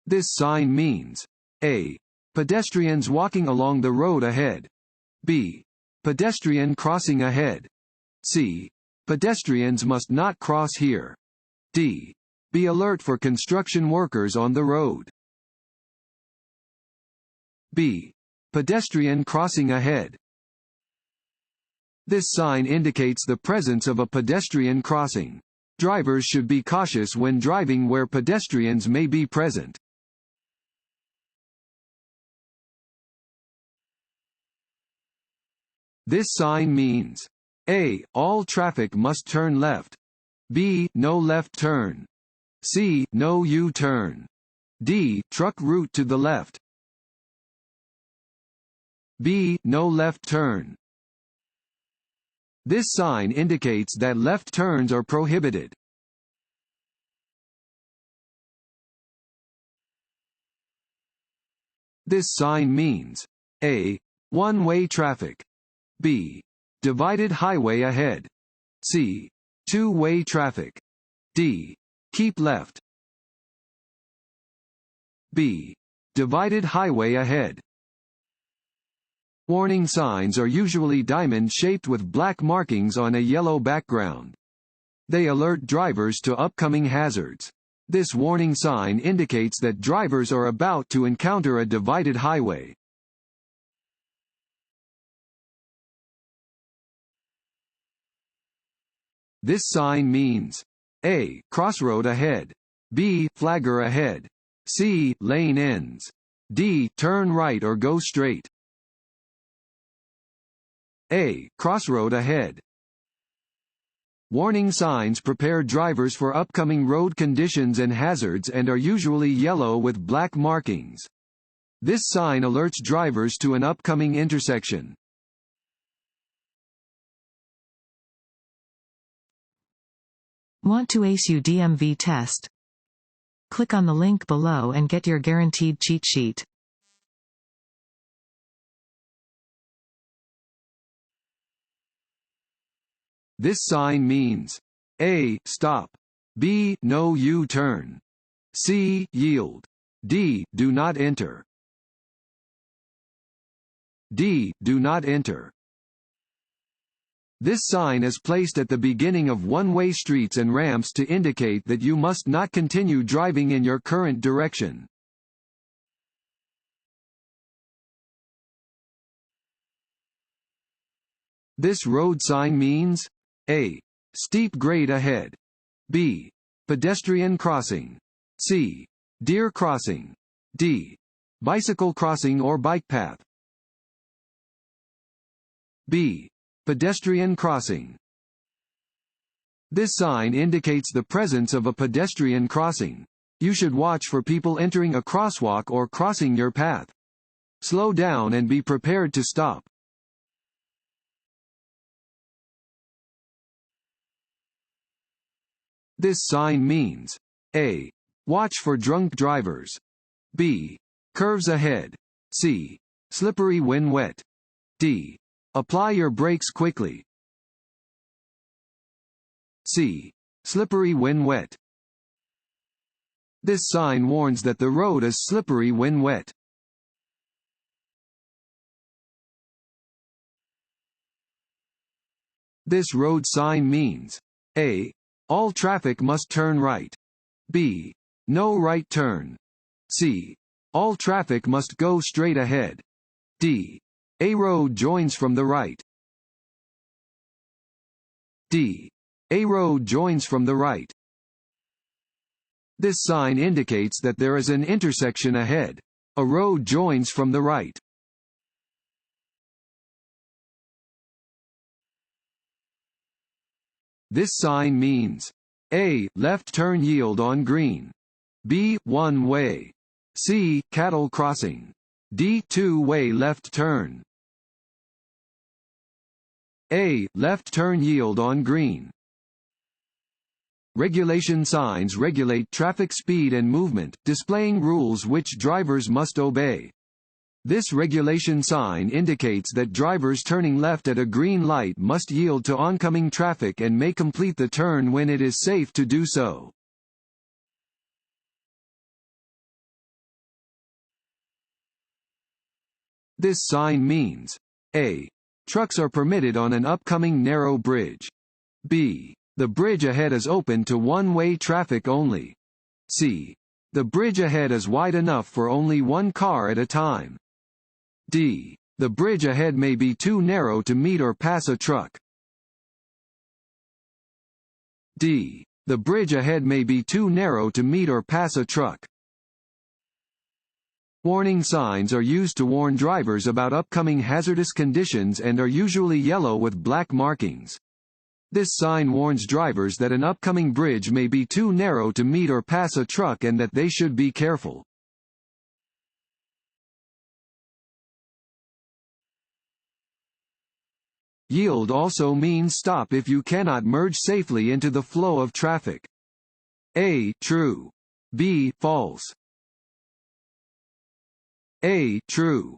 This sign means A. Pedestrians walking along the road ahead. B. Pedestrian crossing ahead. C. Pedestrians must not cross here. D. Be alert for construction workers on the road. B. Pedestrian crossing ahead. This sign indicates the presence of a pedestrian crossing. Drivers should be cautious when driving where pedestrians may be present. This sign means A. All traffic must turn left. B. No left turn. C. No U-turn. D. Truck route to the left. B. No left turn. This sign indicates that left turns are prohibited. This sign means A. One-way traffic. B. Divided highway ahead. C. Two-way traffic. D. Keep left. B. Divided highway ahead. Warning signs are usually diamond-shaped with black markings on a yellow background. They alert drivers to upcoming hazards. This warning sign indicates that drivers are about to encounter a divided highway. This sign means A. Crossroad ahead. B. Flagger ahead. C. Lane ends. D. Turn right or go straight. A. Crossroad ahead. Warning signs prepare drivers for upcoming road conditions and hazards and are usually yellow with black markings. This sign alerts drivers to an upcoming intersection. Want to ace your DMV test? Click on the link below and get your guaranteed cheat sheet. This sign means A. Stop. B. No U-turn. C. Yield. D. Do not enter. D. Do not enter. This sign is placed at the beginning of one-way streets and ramps to indicate that you must not continue driving in your current direction. This road sign means A. Steep grade ahead. B. Pedestrian crossing. C. Deer crossing. D. Bicycle crossing or bike path. B. Pedestrian crossing. This sign indicates the presence of a pedestrian crossing. You should watch for people entering a crosswalk or crossing your path. Slow down and be prepared to stop. This sign means A. Watch for drunk drivers. B. Curves ahead. C. Slippery when wet. D. Apply your brakes quickly. C. Slippery when wet. This sign warns that the road is slippery when wet. This road sign means A. All traffic must turn right. B. No right turn. C. All traffic must go straight ahead. D. A road joins from the right. D. A road joins from the right. This sign indicates that there is an intersection ahead. A road joins from the right. This sign means A. Left turn yield on green. B. One way. C. Cattle crossing. D. Two-way left turn. A. Left turn yield on green. Regulation signs regulate traffic speed and movement, displaying rules which drivers must obey. This regulation sign indicates that drivers turning left at a green light must yield to oncoming traffic and may complete the turn when it is safe to do so. This sign means A. Trucks are permitted on an upcoming narrow bridge. B. The bridge ahead is open to one-way traffic only. C. The bridge ahead is wide enough for only one car at a time. D. The bridge ahead may be too narrow to meet or pass a truck. D. The bridge ahead may be too narrow to meet or pass a truck. Warning signs are used to warn drivers about upcoming hazardous conditions and are usually yellow with black markings. This sign warns drivers that an upcoming bridge may be too narrow to meet or pass a truck and that they should be careful. Yield also means stop if you cannot merge safely into the flow of traffic. A. True. B. False. A. True.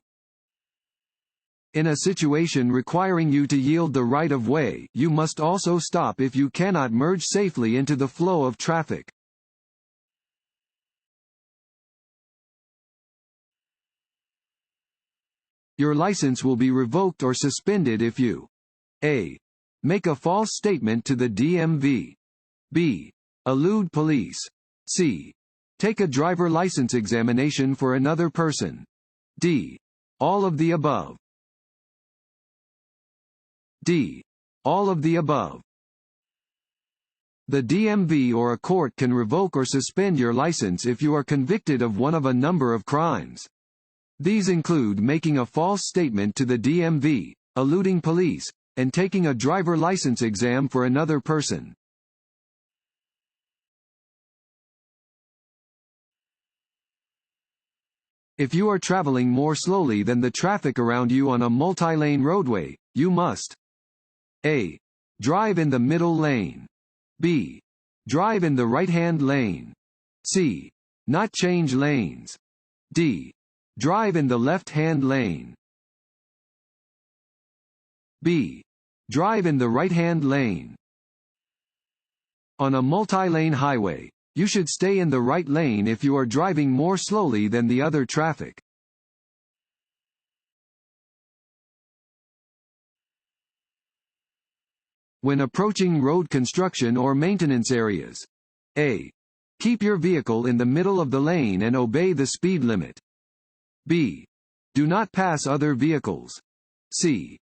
In a situation requiring you to yield the right of way, you must also stop if you cannot merge safely into the flow of traffic. Your license will be revoked or suspended if you A. Make a false statement to the DMV. B. Elude police. C. Take a driver license examination for another person. D. All of the above. D. All of the above. The DMV or a court can revoke or suspend your license if you are convicted of one of a number of crimes. These include making a false statement to the DMV, eluding police, and taking a driver license exam for another person. If you are traveling more slowly than the traffic around you on a multi-lane roadway, you must A. Drive in the middle lane. B. Drive in the right-hand lane. C. Not change lanes. D. Drive in the left-hand lane. B. Drive in the right-hand lane. On a multi-lane highway, you should stay in the right lane if you are driving more slowly than the other traffic. When approaching road construction or maintenance areas. A. Keep your vehicle in the middle of the lane and obey the speed limit. B. Do not pass other vehicles. C.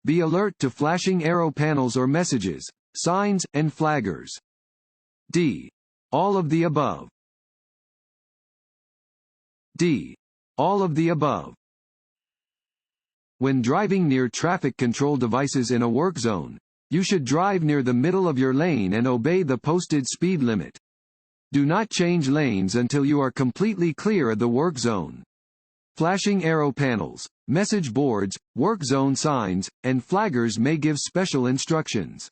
Be alert to flashing arrow panels or messages, signs, and flaggers. D. All of the above. D. All of the above. When driving near traffic control devices in a work zone, you should drive near the middle of your lane and obey the posted speed limit. Do not change lanes until you are completely clear of the work zone. Flashing arrow panels, message boards, work zone signs, and flaggers may give special instructions.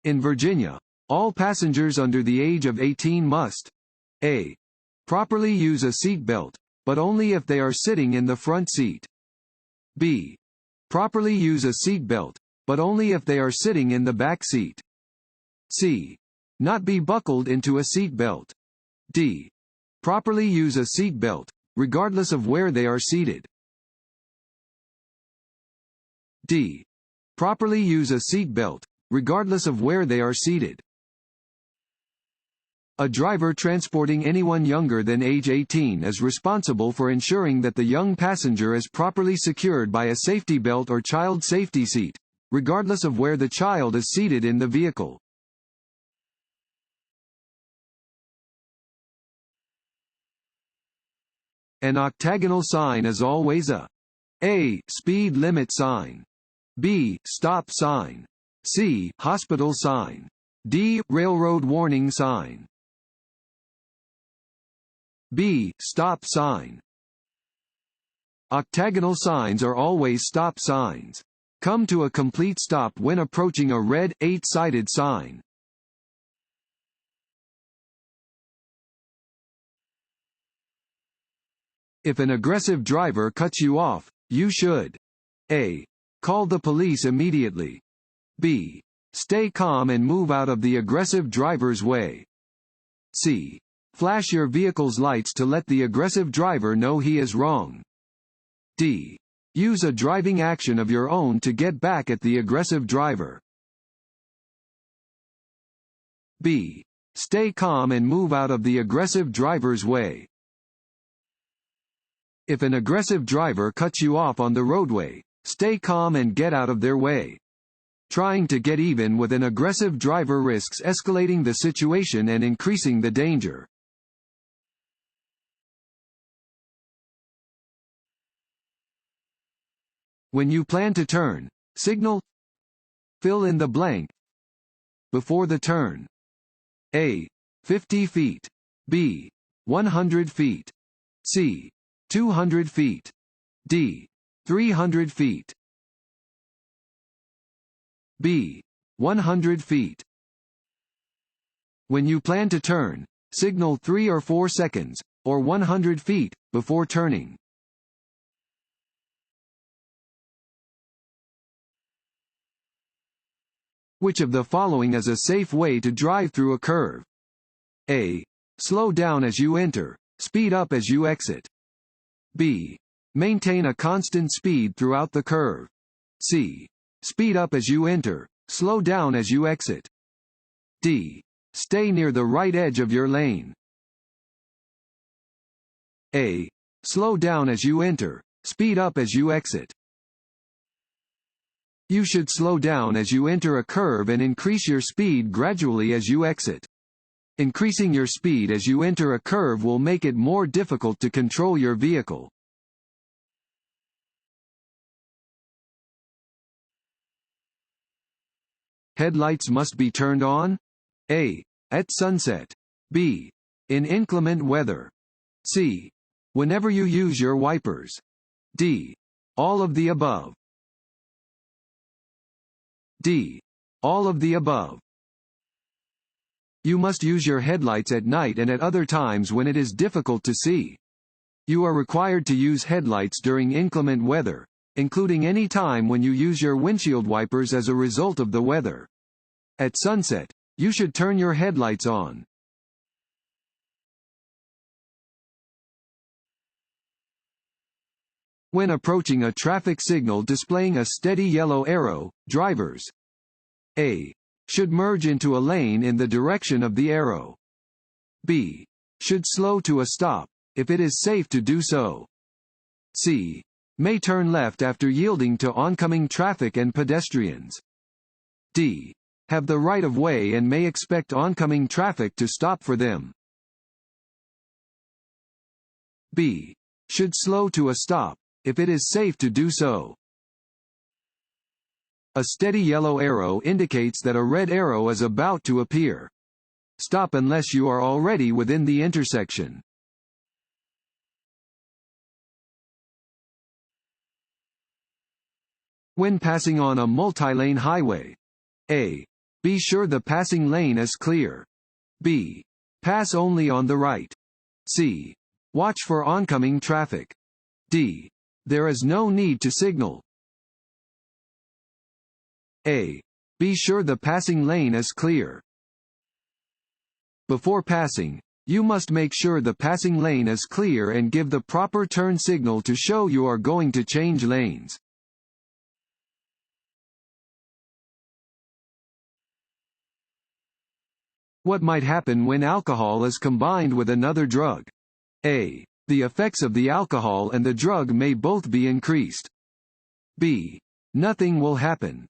In Virginia, all passengers under the age of 18 must A. Properly use a seat belt, but only if they are sitting in the front seat. B. Properly use a seat belt, but only if they are sitting in the back seat. C. Not be buckled into a seat belt. D. Properly use a seat belt, regardless of where they are seated. D. Properly use a seat belt, regardless of where they are seated. A driver transporting anyone younger than age 18 is responsible for ensuring that the young passenger is properly secured by a safety belt or child safety seat, regardless of where the child is seated in the vehicle. An octagonal sign is always a A. Speed limit sign. B. Stop sign. C. Hospital sign. D. Railroad warning sign. B. Stop sign. Octagonal signs are always stop signs. Come to a complete stop when approaching a red, 8-sided sign. If an aggressive driver cuts you off, you should A. Call the police immediately. B. Stay calm and move out of the aggressive driver's way. C. Flash your vehicle's lights to let the aggressive driver know he is wrong. D. Use a driving action of your own to get back at the aggressive driver. B. Stay calm and move out of the aggressive driver's way. If an aggressive driver cuts you off on the roadway, stay calm and get out of their way. Trying to get even with an aggressive driver risks escalating the situation and increasing the danger. When you plan to turn, signal. Fill in the blank. Before the turn. A. 50 feet. B. 100 feet. C. 200 feet. D. 300 feet. B. 100 feet. When you plan to turn, signal 3 or 4 seconds, or 100 feet, before turning. Which of the following is a safe way to drive through a curve? A. Slow down as you enter, speed up as you exit. B. Maintain a constant speed throughout the curve. C. Speed up as you enter, slow down as you exit. D. Stay near the right edge of your lane. A. Slow down as you enter, speed up as you exit. You should slow down as you enter a curve and increase your speed gradually as you exit. Increasing your speed as you enter a curve will make it more difficult to control your vehicle. Headlights must be turned on? A. At sunset. B. In inclement weather. C. Whenever you use your wipers. D. All of the above. D. All of the above. You must use your headlights at night and at other times when it is difficult to see. You are required to use headlights during inclement weather, including any time when you use your windshield wipers as a result of the weather. At sunset, you should turn your headlights on. When approaching a traffic signal displaying a steady yellow arrow, drivers A. Should merge into a lane in the direction of the arrow. B. Should slow to a stop, if it is safe to do so. C. May turn left after yielding to oncoming traffic and pedestrians. D. Have the right of way and may expect oncoming traffic to stop for them. B. Should slow to a stop, if it is safe to do so. A steady yellow arrow indicates that a red arrow is about to appear. Stop unless you are already within the intersection. When passing on a multi-lane highway. A. Be sure the passing lane is clear. B. Pass only on the right. C. Watch for oncoming traffic. D. There is no need to signal. A. Be sure the passing lane is clear. Before passing, you must make sure the passing lane is clear and give the proper turn signal to show you are going to change lanes. What might happen when alcohol is combined with another drug? A. The effects of the alcohol and the drug may both be increased. B. Nothing will happen.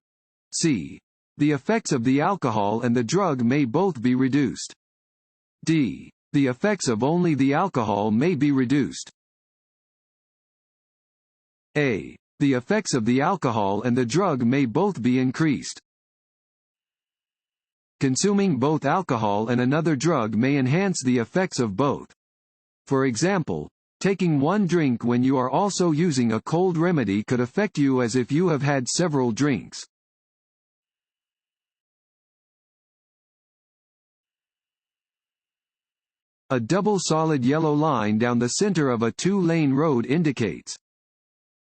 C. The effects of the alcohol and the drug may both be reduced. D. The effects of only the alcohol may be reduced. A. The effects of the alcohol and the drug may both be increased. Consuming both alcohol and another drug may enhance the effects of both. For example, taking one drink when you are also using a cold remedy could affect you as if you have had several drinks. A double solid yellow line down the center of a two-lane road indicates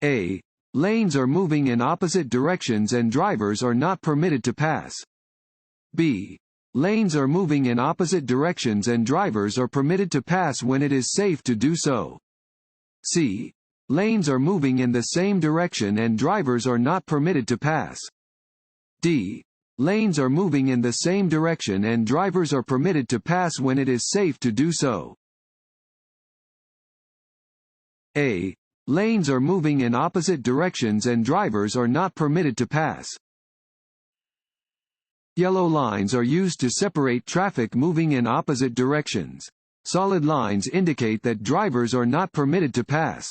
A. Lanes are moving in opposite directions and drivers are not permitted to pass. B. Lanes are moving in opposite directions and drivers are permitted to pass when it is safe to do so. C. Lanes are moving in the same direction and drivers are not permitted to pass. D. Lanes are moving in the same direction and drivers are permitted to pass when it is safe to do so. A. Lanes are moving in opposite directions and drivers are not permitted to pass. Yellow lines are used to separate traffic moving in opposite directions. Solid lines indicate that drivers are not permitted to pass.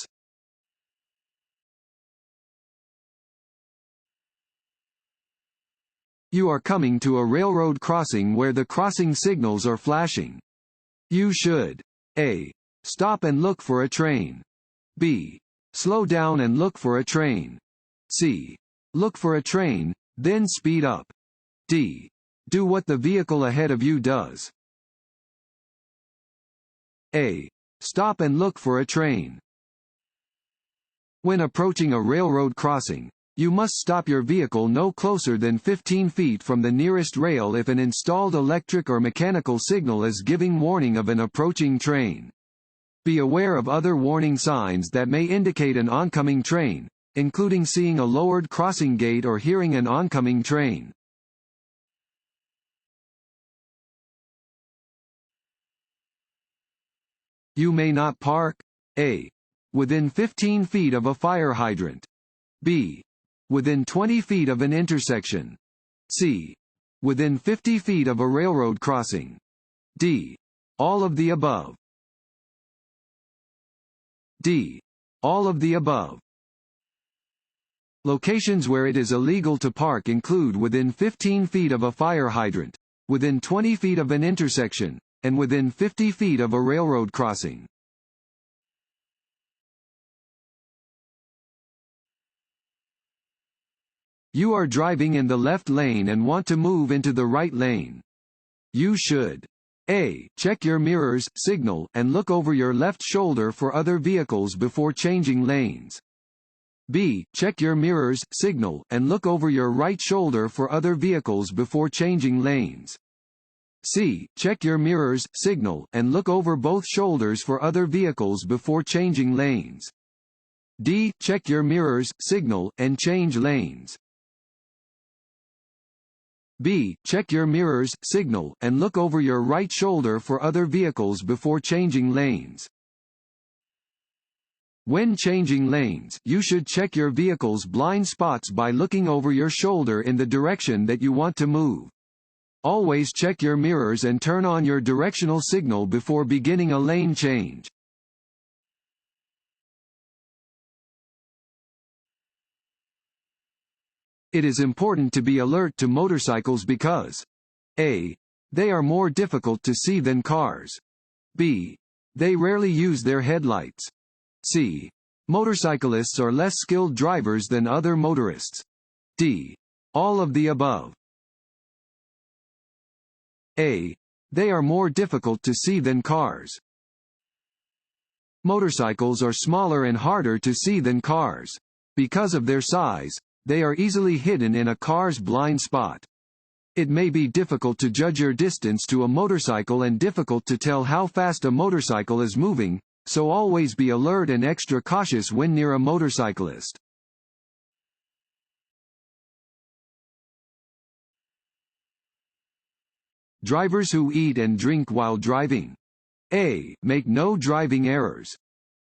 You are coming to a railroad crossing where the crossing signals are flashing. You should A. Stop and look for a train. B. Slow down and look for a train. C. Look for a train, then speed up. D. Do what the vehicle ahead of you does. A. Stop and look for a train. When approaching a railroad crossing, you must stop your vehicle no closer than 15 feet from the nearest rail if an installed electric or mechanical signal is giving warning of an approaching train. Be aware of other warning signs that may indicate an oncoming train, including seeing a lowered crossing gate or hearing an oncoming train. You may not park A. Within 15 feet of a fire hydrant. B. Within 20 feet of an intersection. C. Within 50 feet of a railroad crossing. D. All of the above. D. All of the above. Locations where it is illegal to park include within 15 feet of a fire hydrant, within 20 feet of an intersection, and within 50 feet of a railroad crossing. You are driving in the left lane and want to move into the right lane. You should A. Check your mirrors, signal, and look over your left shoulder for other vehicles before changing lanes. B. Check your mirrors, signal, and look over your right shoulder for other vehicles before changing lanes. C. Check your mirrors, signal, and look over both shoulders for other vehicles before changing lanes. D. Check your mirrors, signal, and change lanes. B. Check your mirrors, signal, and look over your right shoulder for other vehicles before changing lanes. When changing lanes, you should check your vehicle's blind spots by looking over your shoulder in the direction that you want to move. Always check your mirrors and turn on your directional signal before beginning a lane change. It is important to be alert to motorcycles because A. They are more difficult to see than cars. B. They rarely use their headlights. C. Motorcyclists are less skilled drivers than other motorists. D. All of the above. A. They are more difficult to see than cars. Motorcycles are smaller and harder to see than cars. Because of their size, they are easily hidden in a car's blind spot. It may be difficult to judge your distance to a motorcycle and difficult to tell how fast a motorcycle is moving, so always be alert and extra cautious when near a motorcyclist. Drivers who eat and drink while driving. A. Make no driving errors.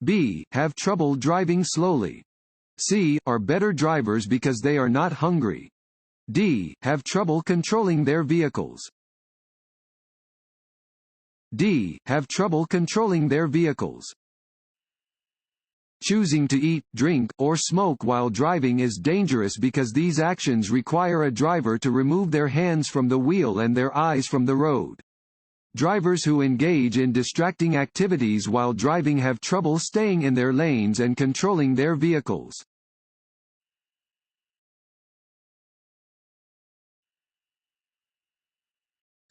B. Have trouble driving slowly. C. Are better drivers because they are not hungry. D. Have trouble controlling their vehicles. D. Have trouble controlling their vehicles. Choosing to eat, drink, or smoke while driving is dangerous because these actions require a driver to remove their hands from the wheel and their eyes from the road. Drivers who engage in distracting activities while driving have trouble staying in their lanes and controlling their vehicles.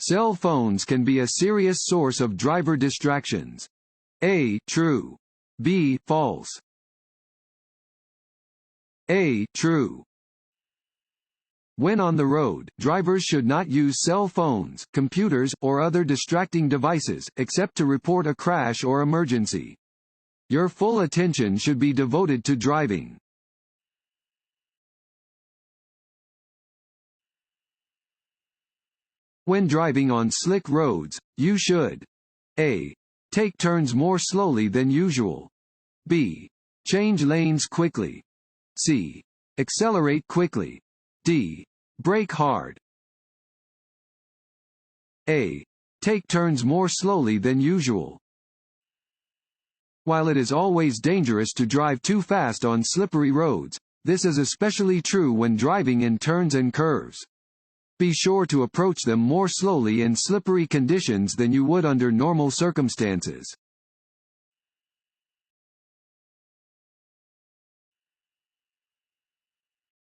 Cell phones can be a serious source of driver distractions. A. True. B. False. A. True. When on the road, drivers should not use cell phones, computers, or other distracting devices, except to report a crash or emergency. Your full attention should be devoted to driving. When driving on slick roads, you should A. Take turns more slowly than usual. B. Change lanes quickly. C. Accelerate quickly. D. Brake hard. A. Take turns more slowly than usual. While it is always dangerous to drive too fast on slippery roads, this is especially true when driving in turns and curves. Be sure to approach them more slowly in slippery conditions than you would under normal circumstances.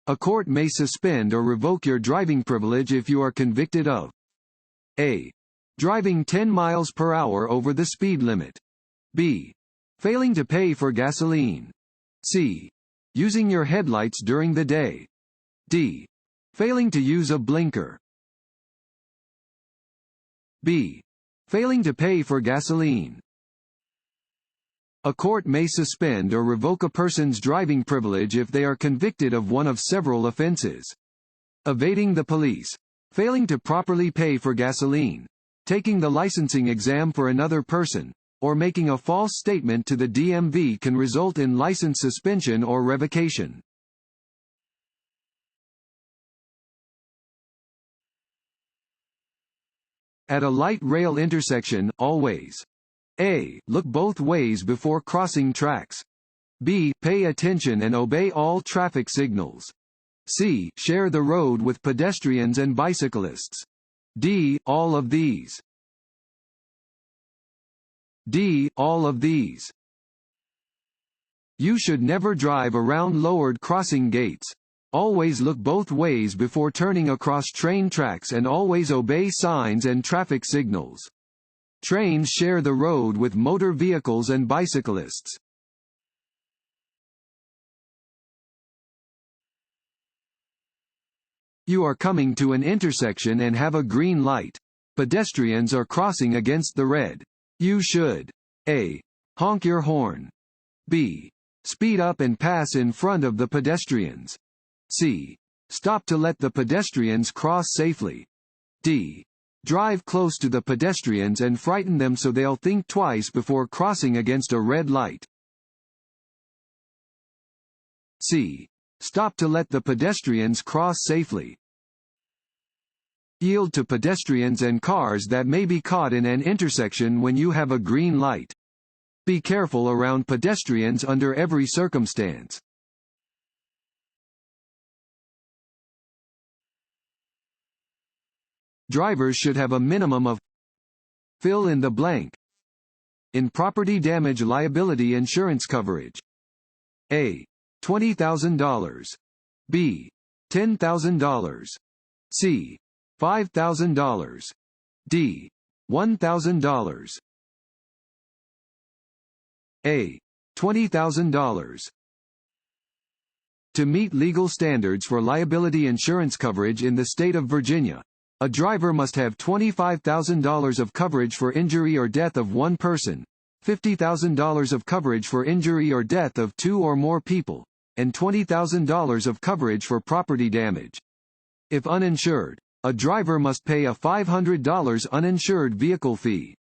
A court may suspend or revoke your driving privilege if you are convicted of A. Driving 10 miles per hour over the speed limit. B. Failing to pay for gasoline. C. Using your headlights during the day. D. Failing to use a blinker. B. Failing to pay for gasoline. A court may suspend or revoke a person's driving privilege if they are convicted of one of several offenses: evading the police, failing to properly pay for gasoline, taking the licensing exam for another person, or making a false statement to the DMV can result in license suspension or revocation. At a light rail intersection, always A. Look both ways before crossing tracks. B. Pay attention and obey all traffic signals. C. Share the road with pedestrians and bicyclists. D. All of these. D. All of these. You should never drive around lowered crossing gates. Always look both ways before turning across train tracks and always obey signs and traffic signals. Trains share the road with motor vehicles and bicyclists. You are coming to an intersection and have a green light. Pedestrians are crossing against the red. You should A. Honk your horn. B. Speed up and pass in front of the pedestrians. C. Stop to let the pedestrians cross safely. D. Drive close to the pedestrians and frighten them so they'll think twice before crossing against a red light. C. Stop to let the pedestrians cross safely. Yield to pedestrians and cars that may be caught in an intersection when you have a green light. Be careful around pedestrians under every circumstance. Drivers should have a minimum of fill in the blank in property damage liability insurance coverage. A. $20,000. B. $10,000. C. $5,000. D. $1,000. A. $20,000. To meet legal standards for liability insurance coverage in the state of Virginia, a driver must have $25,000 of coverage for injury or death of one person, $50,000 of coverage for injury or death of two or more people, and $20,000 of coverage for property damage. If uninsured, a driver must pay a $500 uninsured vehicle fee.